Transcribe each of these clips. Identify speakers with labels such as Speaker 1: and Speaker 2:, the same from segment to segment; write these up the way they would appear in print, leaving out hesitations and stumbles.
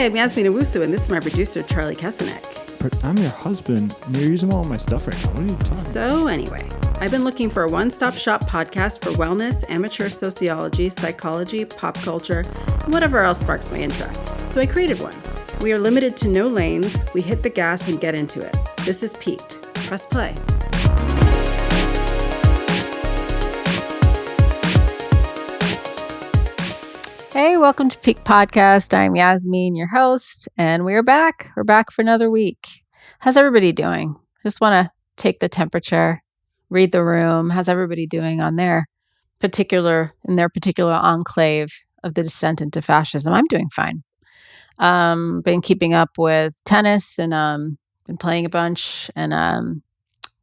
Speaker 1: Hi, I'm Yasmin Owusu, and this is my producer, Charlie Kesenek.
Speaker 2: But I'm your husband, and you're using all my stuff right now. What are you talking about?
Speaker 1: So anyway, I've been looking for a one-stop shop podcast for wellness, amateur sociology, psychology, pop culture, and whatever else sparks my interest. So I created one. We are limited to no lanes. We hit the gas and get into it. This is Peaked. Press play.
Speaker 3: Hey, welcome to Peak Podcast. I'm Yasmin, your host, and we're back. We're back for another week. How's everybody doing? Just want to take the temperature, read the room. How's everybody doing on their particular enclave of the descent into fascism? I'm doing fine. Been keeping up with tennis and been playing a bunch and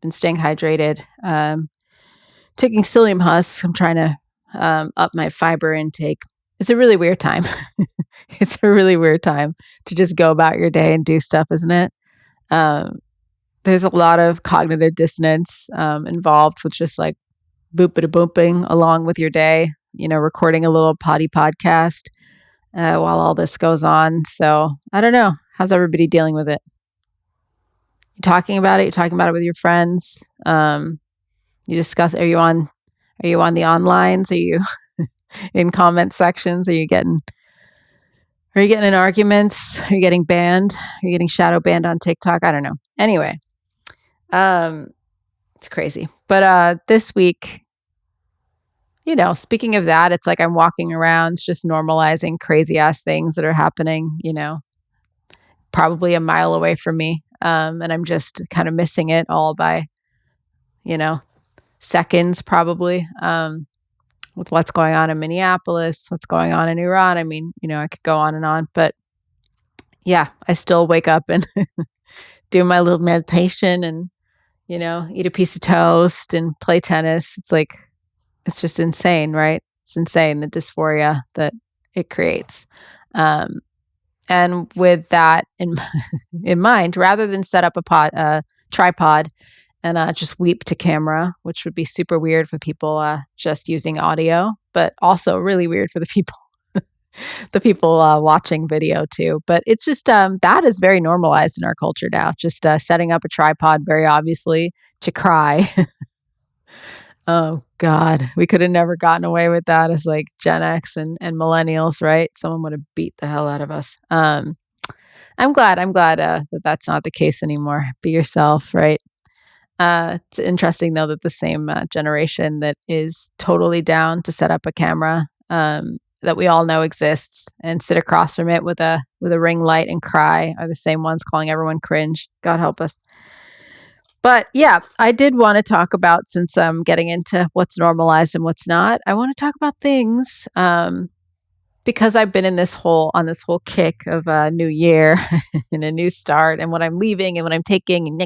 Speaker 3: been staying hydrated. Taking psyllium husks. I'm trying to up my fiber intake. It's a really weird time. It's a really weird time to just go about your day and do stuff, isn't it? There's a lot of cognitive dissonance involved with just like booping along with your day, recording a little potty podcast while all this goes on. So I don't know. How's everybody dealing with it? You talking about it? You're talking about it with your friends? You discuss, are you on the onlines? Are you in comment sections? Are you getting in arguments? Are you getting banned? Are you getting shadow banned on TikTok? I don't know. Anyway, it's crazy. But this week, speaking of that, it's like I'm walking around just normalizing crazy ass things that are happening, probably a mile away from me. And I'm just kind of missing it all by, seconds probably. With what's going on in Minneapolis, what's going on in Iran. I mean, I could go on and on, but yeah, I still wake up and do my little meditation and, eat a piece of toast and play tennis. It's just insane, right? It's insane, the dysphoria that it creates. And with that in mind, rather than set up a tripod and just weep to camera, which would be super weird for people just using audio, but also really weird for the people watching video too. But it's just that is very normalized in our culture now. Just setting up a tripod, very obviously, to cry. Oh God, we could have never gotten away with that as like Gen X and millennials, right? Someone would have beat the hell out of us. I'm glad that that's not the case anymore. Be yourself, right? It's interesting though that the same generation that is totally down to set up a camera that we all know exists and sit across from it with a ring light and cry are the same ones calling everyone cringe. God help us. But yeah, I did want to talk about, since I'm getting into what's normalized and what's not, I want to talk about things because I've been on this whole kick of a new year and a new start and what I'm leaving and what I'm taking and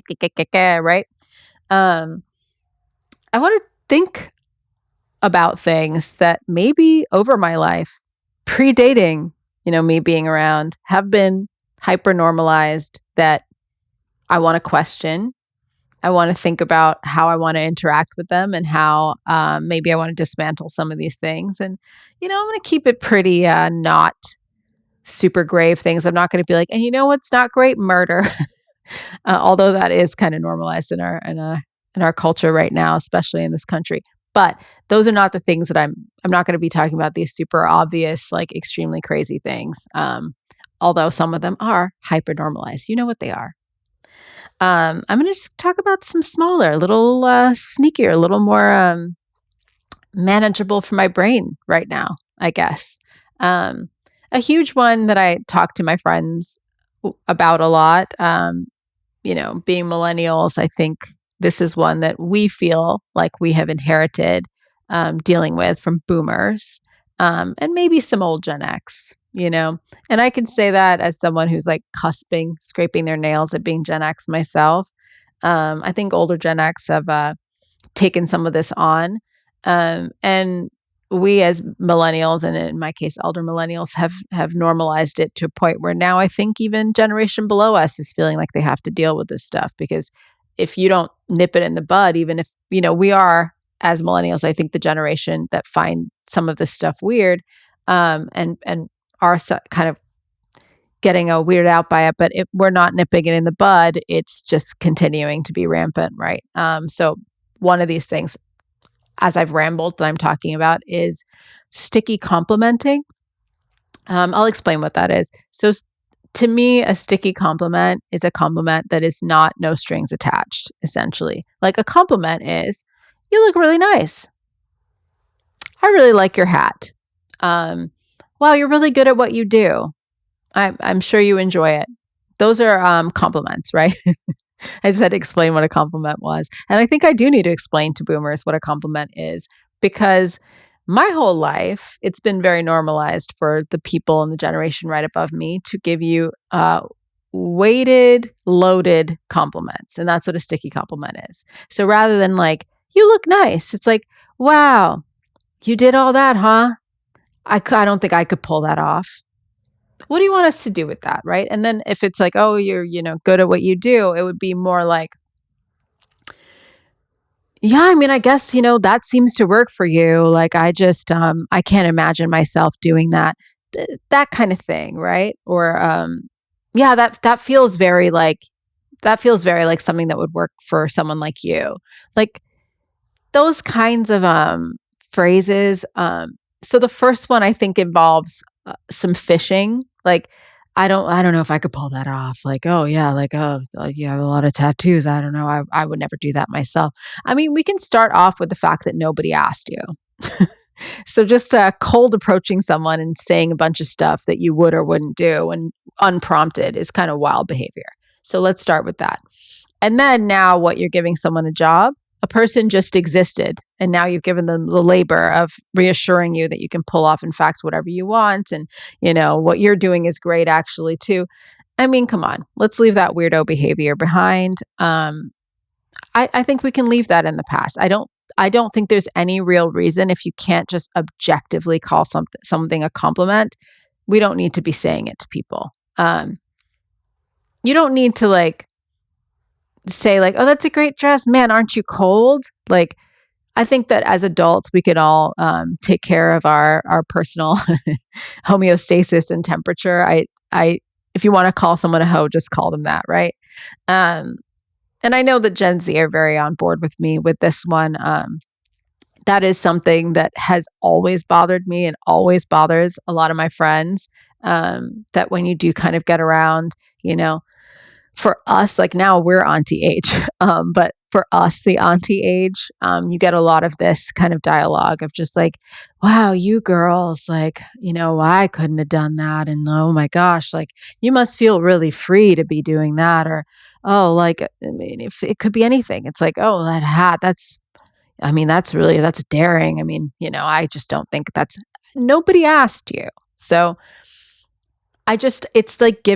Speaker 3: right. I want to think about things that maybe over my life, predating, me being around, have been hyper normalized that I want to question. I want to think about how I want to interact with them and how maybe I want to dismantle some of these things. And, I'm going to keep it pretty not super grave things. I'm not going to be like, and what's not great? Murder. Although that is kind of normalized in our culture right now, especially in this country. But those are not the things that I'm not going to be talking about, these super obvious, like extremely crazy things. Although some of them are hyper normalized. You know what they are. I'm going to just talk about some smaller, a little sneakier, a little more manageable for my brain right now, I guess. A huge one that I talk to my friends about a lot, being millennials, I think this is one that we feel like we have inherited dealing with from boomers and maybe some old Gen X, and I can say that as someone who's like scraping their nails at being Gen X myself. I think older Gen X have taken some of this on. And we as millennials, and in my case, elder millennials, have normalized it to a point where now I think even generation below us is feeling like they have to deal with this stuff, because if you don't nip it in the bud, even if, we are, as millennials, I think the generation that find some of this stuff weird and are kind of getting weirded out by it, but if we're not nipping it in the bud, it's just continuing to be rampant, right? So one of these things, as I've rambled, that I'm talking about is sticky complimenting. I'll explain what that is. So to me, a sticky compliment is a compliment that is not no strings attached, essentially. Like a compliment is, you look really nice. I really like your hat. Wow, you're really good at what you do. I'm sure you enjoy it. Those are compliments, right? I just had to explain what a compliment was. And I think I do need to explain to boomers what a compliment is, because my whole life, it's been very normalized for the people in the generation right above me to give you weighted, loaded compliments. And that's what a sticky compliment is. So rather than like, you look nice, it's like, wow, you did all that, huh? I don't think I could pull that off. What do you want us to do with that, right? And then if it's like, oh, you're, good at what you do, it would be more like, yeah, I mean, I guess, that seems to work for you. Like, I just, I can't imagine myself doing that, that kind of thing, right? Or, yeah, that feels very like something that would work for someone like you. Like those kinds of phrases. So the first one I think involves some fishing. Like, I don't know if I could pull that off. Like, oh yeah, like, oh, you have a lot of tattoos. I don't know. I would never do that myself. I mean, we can start off with the fact that nobody asked you. So just cold approaching someone and saying a bunch of stuff that you would or wouldn't do and unprompted is kind of wild behavior. So let's start with that. And then now what you're giving someone a job, a person just existed. And now you've given them the labor of reassuring you that you can pull off, in fact, whatever you want. And, what you're doing is great actually too. I mean, come on, let's leave that weirdo behavior behind. I think we can leave that in the past. I don't think there's any real reason, if you can't just objectively call something a compliment, we don't need to be saying it to people. You don't need to like say like, oh, that's a great dress. Man, aren't you cold? Like, I think that as adults, we can all take care of our personal homeostasis and temperature. If you want to call someone a hoe, just call them that, right? And I know that Gen Z are very on board with me with this one. That is something that has always bothered me and always bothers a lot of my friends. That when you do kind of get around, for us, like now we're auntie age, but for us, the auntie age, you get a lot of this kind of dialogue of just like, wow, you girls, like, I couldn't have done that. And oh my gosh, like you must feel really free to be doing that. Or, oh, like, I mean, if it could be anything, it's like, oh, that hat, that's daring. I mean, I just don't think nobody asked you. So it's like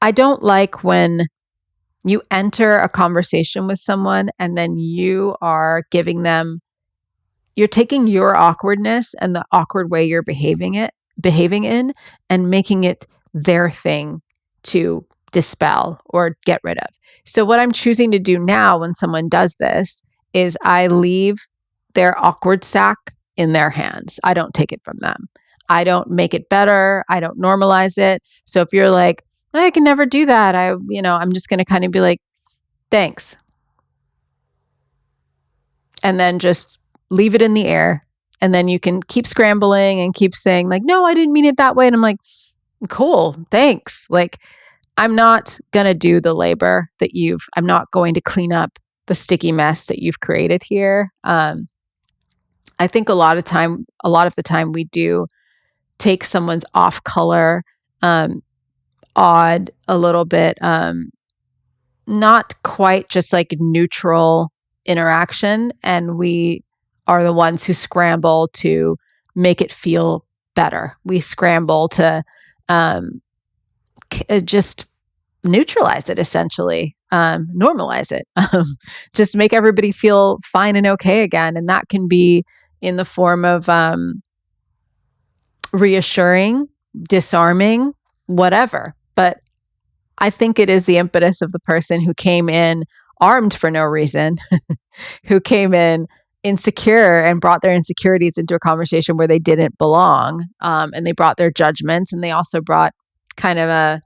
Speaker 3: I don't like when you enter a conversation with someone and then you're taking your awkwardness and the awkward way you're behaving in and making it their thing to dispel or get rid of. So what I'm choosing to do now when someone does this is I leave their awkward sack in their hands. I don't take it from them. I don't make it better. I don't normalize it. So if you're like, I can never do that, I'm just going to kind of be like, thanks. And then just leave it in the air. And then you can keep scrambling and keep saying like, no, I didn't mean it that way. And I'm like, cool, thanks. Like, I'm not going to do the labor I'm not going to clean up the sticky mess that you've created here. I think a lot of the time we do take someone's off color, odd, a little bit, not quite just like neutral interaction. And we are the ones who scramble to make it feel better. We scramble to just neutralize it, essentially, normalize it, just make everybody feel fine and okay again. And that can be in the form of reassuring, disarming, whatever. But I think it is the impetus of the person who came in armed for no reason, who came in insecure and brought their insecurities into a conversation where they didn't belong. And they brought their judgments, and they also brought kind of a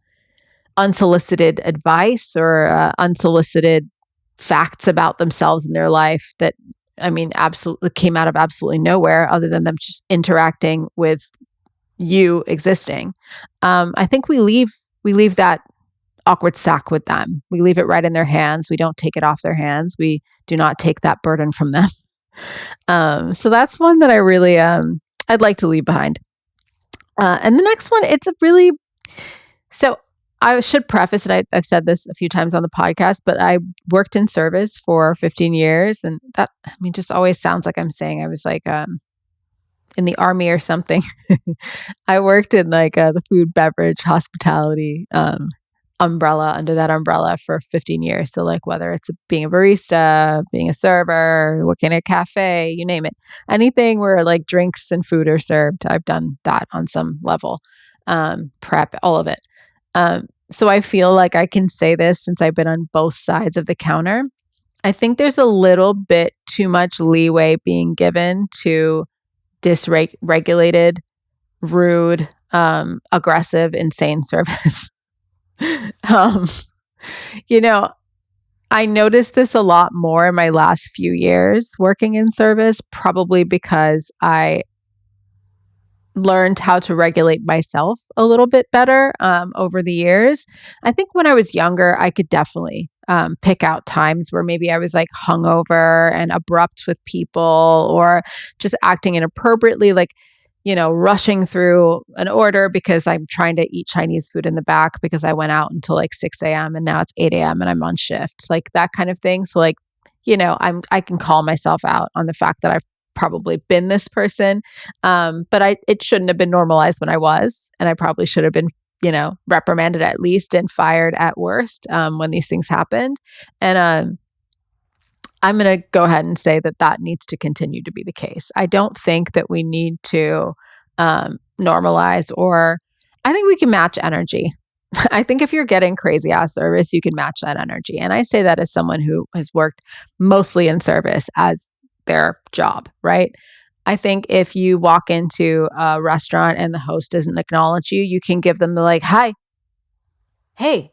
Speaker 3: unsolicited advice or unsolicited facts about themselves and their life that, I mean, absolutely came out of absolutely nowhere other than them just interacting with you existing. I think we leave that awkward sack with them. We leave it right in their hands. We don't take it off their hands. We do not take that burden from them. So that's one that I really, I'd like to leave behind. And the next one, so I should preface it. I've said this a few times on the podcast, but I worked in service for 15 years. And that, I mean, just always sounds like I'm saying I was like, in the army or something. I worked in like the food, beverage, hospitality, umbrella, under that umbrella for 15 years. So like whether it's being a barista, being a server, working at a cafe, you name it, anything where like drinks and food are served, I've done that on some level, prep, all of it. So I feel like I can say this since I've been on both sides of the counter. I think there's a little bit too much leeway being given to dysregulated, rude, aggressive, insane service. You know, I noticed this a lot more in my last few years working in service, probably because I learned how to regulate myself a little bit better over the years. I think when I was younger, I could definitely pick out times where maybe I was like hungover and abrupt with people or just acting inappropriately, like, you know, rushing through an order because I'm trying to eat Chinese food in the back because I went out until like 6 a.m. and now it's 8 a.m. and I'm on shift, like that kind of thing. So like, you know, I can call myself out on the fact that I've probably been this person. But it shouldn't have been normalized when I was, and I probably should have been, you know, reprimanded at least and fired at worst when these things happened. And I'm going to go ahead and say that needs to continue to be the case. I don't think that we need to normalize, or I think we can match energy. I think if you're getting crazy ass service, you can match that energy. And I say that as someone who has worked mostly in service as their job, right? I think if you walk into a restaurant and the host doesn't acknowledge you, you can give them the like, hi, hey.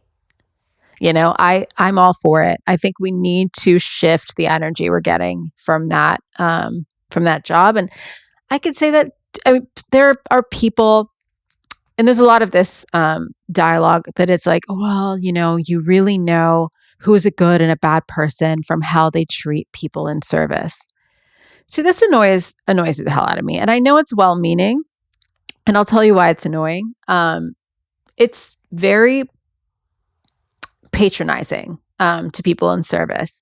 Speaker 3: You know, I'm all for it. I think we need to shift the energy we're getting from that job. And I could say that, I mean, there are people, and there's a lot of this dialogue that it's like, well, you know, you really know who is a good and a bad person from how they treat people in service. See, this annoys the hell out of me. And I know it's well-meaning, and I'll tell you why it's annoying. It's very patronizing to people in service.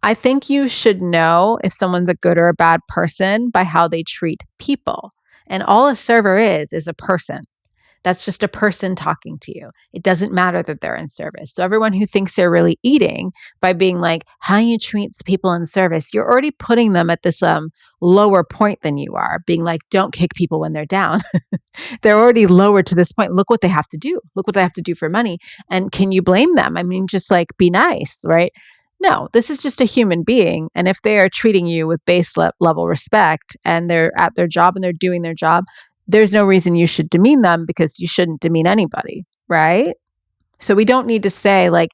Speaker 3: I think you should know if someone's a good or a bad person by how they treat people. And all a server is a person. That's just a person talking to you. It doesn't matter that they're in service. So everyone who thinks they're really eating by being like, how you treat people in service, you're already putting them at this lower point than you are, being like, don't kick people when they're down. They're already lower to this point. Look what they have to do. Look what they have to do for money. And can you blame them? I mean, just like be nice, right? No, this is just a human being. And if they are treating you with base level respect and they're at their job and they're doing their job, there's no reason you should demean them, because you shouldn't demean anybody, right? So we don't need to say like,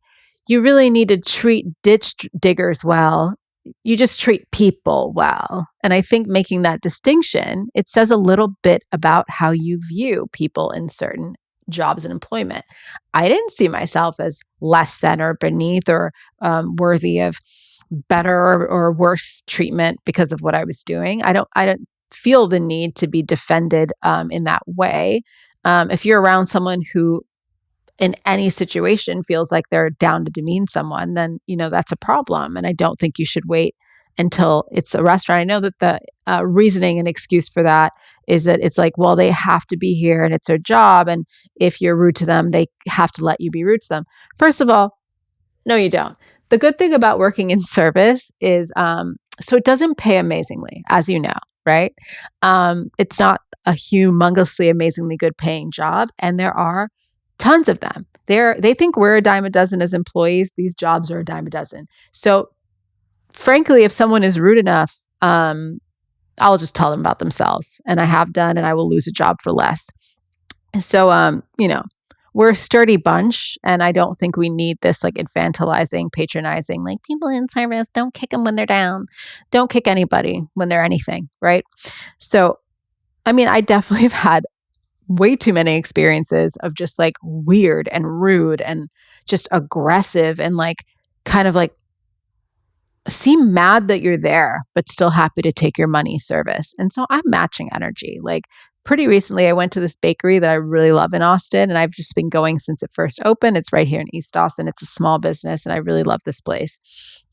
Speaker 3: you really need to treat ditch diggers well. You just treat people well. And I think making that distinction, it says a little bit about how you view people in certain jobs and employment. I didn't see myself as less than or beneath or worthy of better or worse treatment because of what I was doing. I don't feel the need to be defended in that way. If you're around someone who in any situation feels like they're down to demean someone, then, you know, that's a problem. And I don't think you should wait until it's a restaurant. I know that the reasoning and excuse for that is that it's like, well, they have to be here and it's their job. And if you're rude to them, they have to let you be rude to them. First of all, no, you don't. The good thing about working in service is, so it doesn't pay amazingly, as you know, right? It's not a humongously, amazingly good paying job. And there are tons of them. They think we're a dime a dozen as employees. These jobs are a dime a dozen. So frankly, if someone is rude enough, I'll just tell them about themselves. And I have done, and I will lose a job for less. So, you know, we're a sturdy bunch, and I don't think we need this like infantilizing, patronizing, like people in service, don't kick them when they're down. Don't kick anybody when they're anything, right? So, I mean, I definitely have had way too many experiences of just like weird and rude and just aggressive and like kind of like seem mad that you're there, but still happy to take your money service. And so I'm matching energy. Like pretty recently, I went to this bakery that I really love in Austin, and I've just been going since it first opened. It's right here in East Austin. It's a small business, and I really love this place.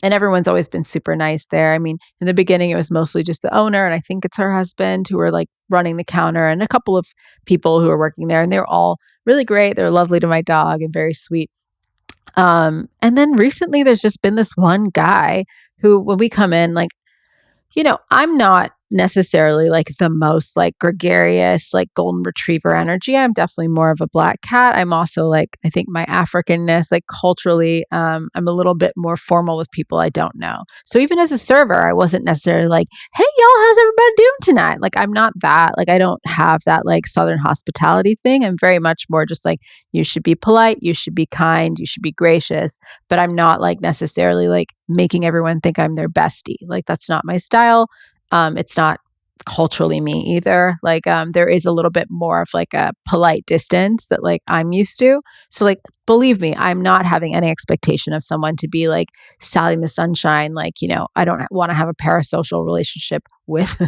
Speaker 3: And everyone's always been super nice there. I mean, in the beginning, it was mostly just the owner, and I think it's her husband who were like running the counter, and a couple of people who were working there, and they were all really great. They're lovely to my dog and very sweet. And then recently, there's just been this one guy who, when we come in, like, I'm not necessarily like the most like gregarious, like golden retriever energy. I'm definitely more of a black cat. I'm also like, I think my Africanness, like culturally, I'm a little bit more formal with people I don't know. So even as a server, I wasn't necessarily like, hey, y'all, how's everybody doing tonight? Like, I'm not that, like, I don't have that like Southern hospitality thing. I'm very much more just like, you should be polite, you should be kind, you should be gracious, but I'm not like necessarily like making everyone think I'm their bestie. Like, that's not my style. It's not culturally me either. Like, there is a little bit more of like a polite distance that like I'm used to. So like, believe me, I'm not having any expectation of someone to be like Sally Miss Sunshine. Like, I don't want to have a parasocial relationship with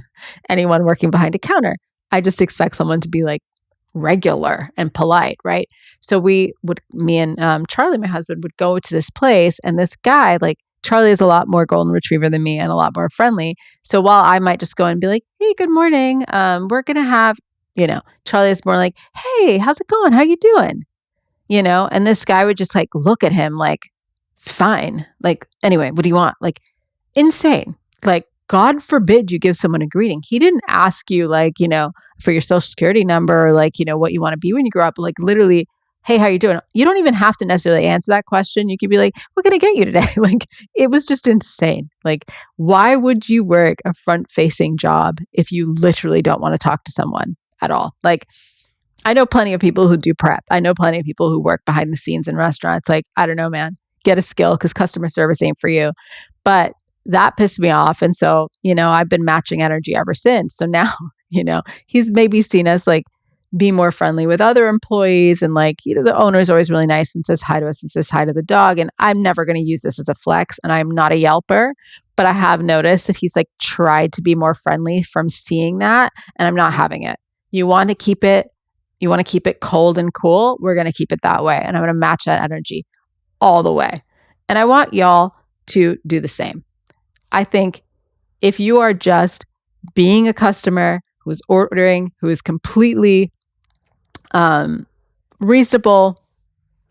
Speaker 3: anyone working behind a counter. I just expect someone to be like regular and polite, right? So me and Charlie, my husband, would go to this place, and this guy, like, Charlie is a lot more golden retriever than me and a lot more friendly. So while I might just go and be like, hey, good morning. We're going to have, Charlie is more like, hey, how's it going? How you doing? And this guy would just like look at him like, fine. Like, anyway, what do you want? Like, insane. Like, God forbid you give someone a greeting. He didn't ask you like, for your social security number or like, what you want to be when you grow up. Like, literally, hey, how you doing? You don't even have to necessarily answer that question. You could be like, what can I get you today? Like, it was just insane. Like, why would you work a front-facing job if you literally don't want to talk to someone at all? Like, I know plenty of people who do prep. I know plenty of people who work behind the scenes in restaurants. Like, I don't know, man, get a skill because customer service ain't for you. But that pissed me off. And so, I've been matching energy ever since. So now, he's maybe seen us like be more friendly with other employees. And like, the owner is always really nice and says hi to us and says hi to the dog. And I'm never going to use this as a flex. And I'm not a Yelper, but I have noticed that he's like tried to be more friendly from seeing that. And I'm not having it. You want to keep it cold and cool. We're going to keep it that way. And I'm going to match that energy all the way. And I want y'all to do the same. I think if you are just being a customer who is ordering, who is completely reasonable,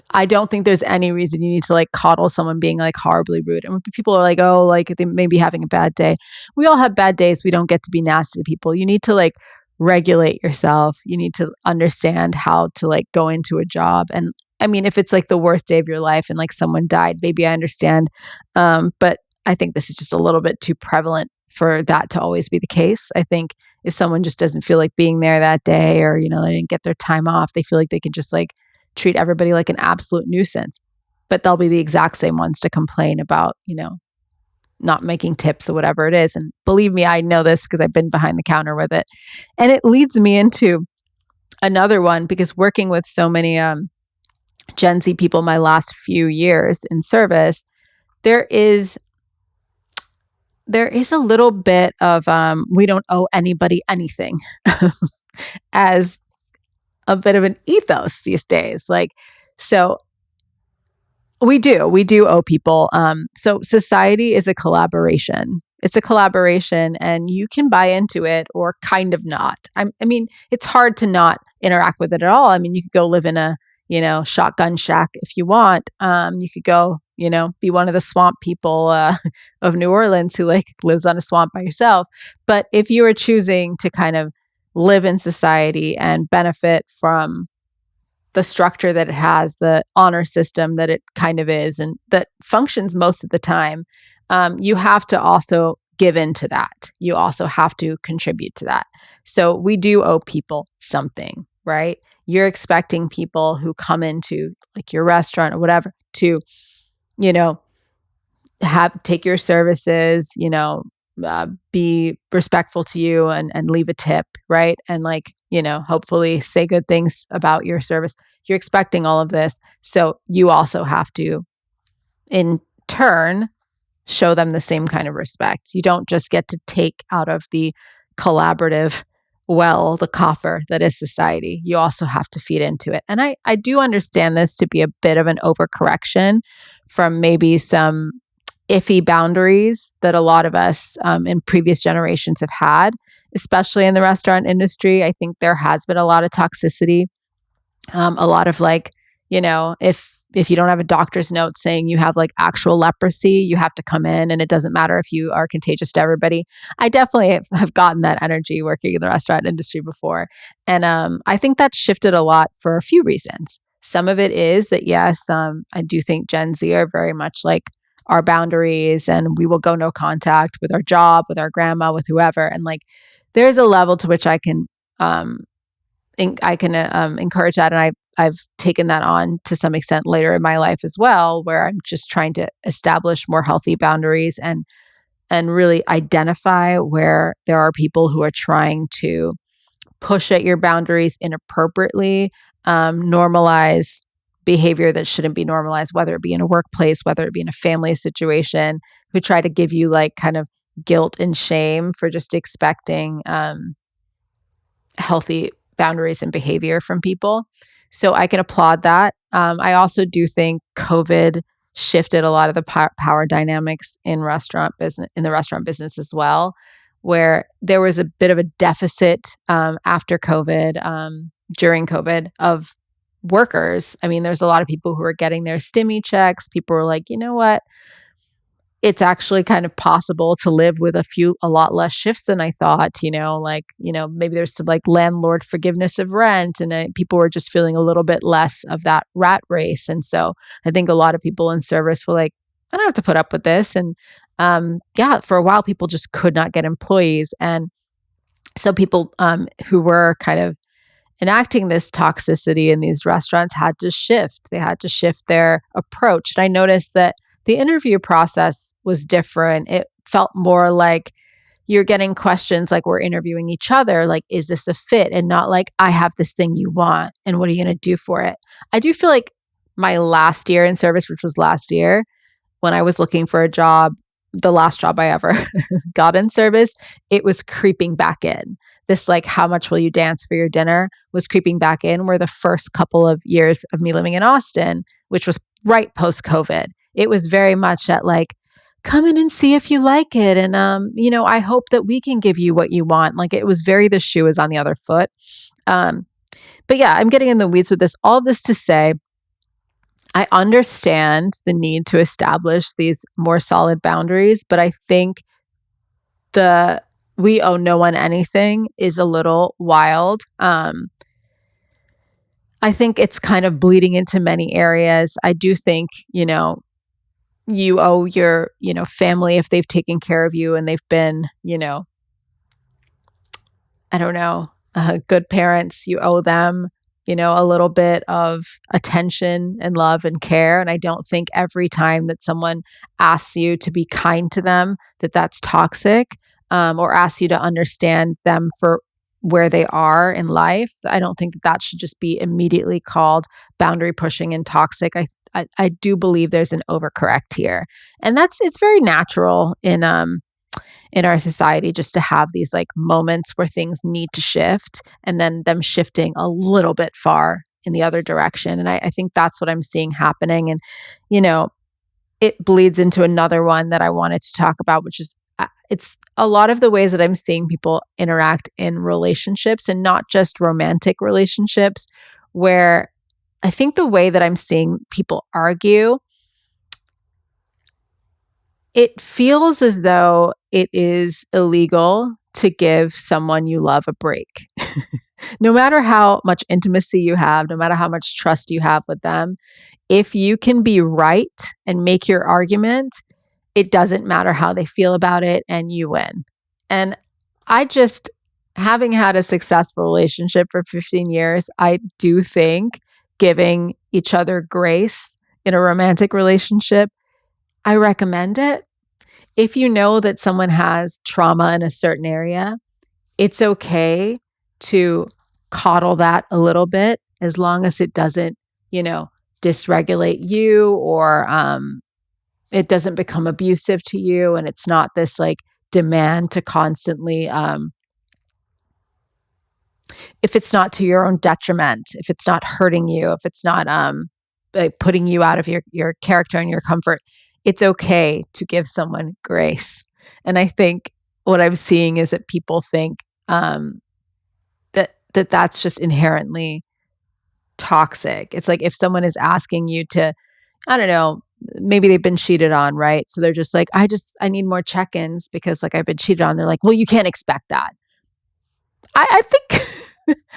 Speaker 3: I don't think there's any reason you need to like coddle someone being like horribly rude. And when people are like, oh, like they may be having a bad day. We all have bad days. We don't get to be nasty to people. You need to like regulate yourself. You need to understand how to like go into a job. And I mean, if it's like the worst day of your life and like someone died, maybe I understand. But I think this is just a little bit too prevalent for that to always be the case. I think if someone just doesn't feel like being there that day, or, they didn't get their time off, they feel like they can just like treat everybody like an absolute nuisance. But they'll be the exact same ones to complain about, not making tips or whatever it is. And believe me, I know this because I've been behind the counter with it. And it leads me into another one, because working with so many Gen Z people my last few years in service, there is a little bit of we don't owe anybody anything as a bit of an ethos these days. Like, so we do owe people. So society is a collaboration. It's a collaboration, and you can buy into it or kind of not. I mean, it's hard to not interact with it at all. I mean, you could go live in a shotgun shack if you want. You could go, be one of the swamp people of New Orleans who like lives on a swamp by yourself. But if you are choosing to kind of live in society and benefit from the structure that it has, the honor system that it kind of is, and that functions most of the time, you have to also give in to that. You also have to contribute to that. So we do owe people something, right? you're expecting people who come into like your restaurant or whatever to, you know, take your services, be respectful to you and leave a tip, right? And like, hopefully say good things about your service. You're expecting all of this. So you also have to, in turn, show them the same kind of respect. You don't just get to take out of the collaborative the coffer that is society. You also have to feed into it. And I do understand this to be a bit of an overcorrection from maybe some iffy boundaries that a lot of us in previous generations have had, especially in the restaurant industry. I think there has been a lot of toxicity, a lot of like, if you don't have a doctor's note saying you have like actual leprosy, you have to come in and it doesn't matter if you are contagious to everybody. I definitely have gotten that energy working in the restaurant industry before. And I think that's shifted a lot for a few reasons. Some of it is that, yes, I do think Gen Z are very much like our boundaries and we will go no contact with our job, with our grandma, with whoever. And like, there's a level to which I can encourage that. And I've taken that on to some extent later in my life as well, where I'm just trying to establish more healthy boundaries and really identify where there are people who are trying to push at your boundaries inappropriately, normalize behavior that shouldn't be normalized, whether it be in a workplace, whether it be in a family situation, who try to give you like kind of guilt and shame for just expecting healthy boundaries and behavior from people. So I can applaud that. I also do think COVID shifted a lot of the power dynamics in the restaurant business as well, where there was a bit of a deficit after COVID, during COVID, of workers. I mean, there's a lot of people who are getting their stimmy checks. People were like, you know what? It's actually kind of possible to live with a lot less shifts than I thought, maybe there's some like landlord forgiveness of rent and people were just feeling a little bit less of that rat race. And so I think a lot of people in service were like, I don't have to put up with this. And for a while, people just could not get employees. And so people who were kind of enacting this toxicity in these restaurants had to shift. They had to shift their approach. And I noticed that the interview process was different. It felt more like you're getting questions like we're interviewing each other, like, is this a fit? And not like, I have this thing you want, and what are you going to do for it? I do feel like my last year in service, which was last year, when I was looking for a job, the last job I ever got in service, it was creeping back in. This like, how much will you dance for your dinner was creeping back in, where the first couple of years of me living in Austin, which was right post-COVID, it was very much at like, come in and see if you like it. And, I hope that we can give you what you want. Like it was very, the shoe is on the other foot. But yeah, I'm getting in the weeds with this. All this to say, I understand the need to establish these more solid boundaries, but I think we owe no one anything is a little wild. I think it's kind of bleeding into many areas. I do think, you owe your, family, if they've taken care of you and they've been, good parents, you owe them, a little bit of attention and love and care. And I don't think every time that someone asks you to be kind to them, that's toxic, or asks you to understand them for where they are in life. I don't think that should just be immediately called boundary pushing and toxic. I do believe there's an overcorrect here. And it's very natural in our society just to have these like moments where things need to shift and then them shifting a little bit far in the other direction. And I think that's what I'm seeing happening. And, it bleeds into another one that I wanted to talk about, which is it's a lot of the ways that I'm seeing people interact in relationships, and not just romantic relationships, where I think the way that I'm seeing people argue, it feels as though it is illegal to give someone you love a break. No matter how much intimacy you have, no matter how much trust you have with them, if you can be right and make your argument, it doesn't matter how they feel about it and you win. And I just having had a successful relationship for 15 years, I do think giving each other grace in a romantic relationship, I recommend it. If you know that someone has trauma in a certain area, it's okay to coddle that a little bit as long as it doesn't, dysregulate you or it doesn't become abusive to you. And it's not this like demand to constantly, if it's not to your own detriment, if it's not hurting you, if it's not like putting you out of your character and your comfort, it's okay to give someone grace. And I think what I'm seeing is that people think that's just inherently toxic. It's like if someone is asking you to, I don't know, maybe they've been cheated on, right? So they're just like, I need more check-ins because like I've been cheated on. They're like, well, you can't expect that. I think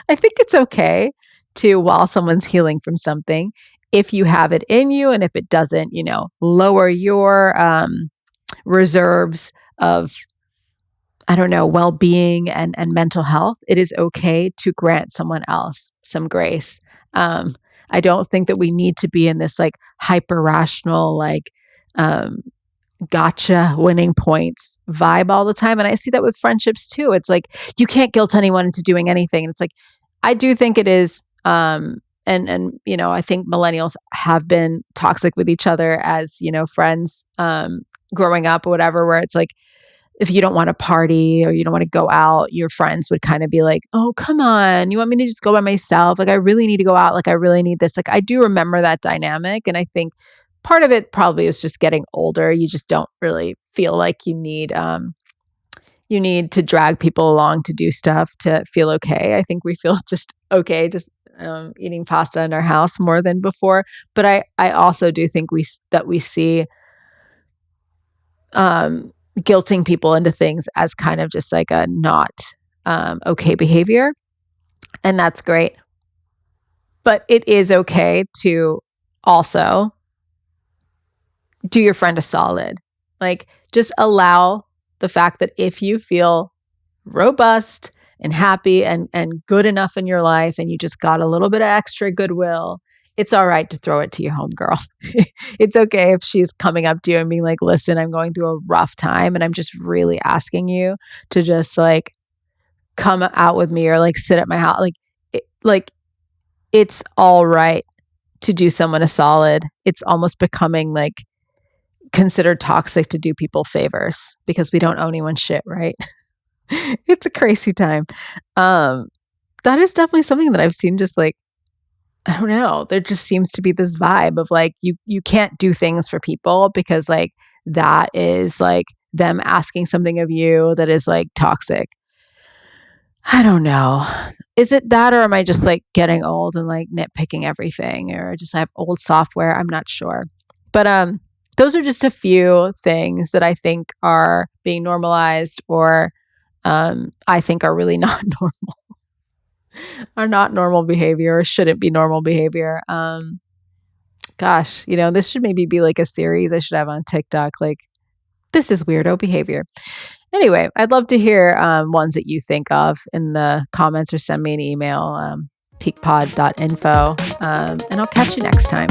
Speaker 3: I think it's okay to, while someone's healing from something, if you have it in you and if it doesn't, lower your reserves of, I don't know, well-being and mental health, it is okay to grant someone else some grace. I don't think that we need to be in this like hyper rational, like gotcha winning points vibe all the time. And I see that with friendships too. It's like, you can't guilt anyone into doing anything. And it's like, I do think it is, and I think millennials have been toxic with each other as, friends, growing up or whatever, where it's like, if you don't want to party or you don't want to go out, your friends would kind of be like, oh, come on, you want me to just go by myself? Like, I really need to go out. Like, I really need this. Like, I do remember that dynamic. And I think part of it probably was just getting older. You just don't really feel like you need to drag people along to do stuff to feel okay. I think we feel just okay, just eating pasta in our house more than before. But I also do think we see guilting people into things as kind of just like a not okay behavior. And that's great. But it is okay to also do your friend a solid. Like, just allow the fact that if you feel robust and happy and good enough in your life and you just got a little bit of extra goodwill, it's all right to throw it to your homegirl. It's okay if she's coming up to you and being like, listen, I'm going through a rough time and I'm just really asking you to just like come out with me or like sit at my house. It's all right to do someone a solid. It's almost becoming like considered toxic to do people favors because we don't owe anyone shit, right? It's a crazy time. That is definitely something that I've seen, just like, I don't know. There just seems to be this vibe of like, you can't do things for people because like that is like them asking something of you that is like toxic. I don't know. Is it that, or am I just like getting old and like nitpicking everything, or just I have old software? I'm not sure. But those are just a few things that I think are being normalized or I think are really not normal. Are not normal behavior or shouldn't be normal behavior. Gosh, this should maybe be like a series I should have on TikTok. Like, this is weirdo behavior. Anyway, I'd love to hear ones that you think of in the comments or send me an email, peakpod.info, and I'll catch you next time.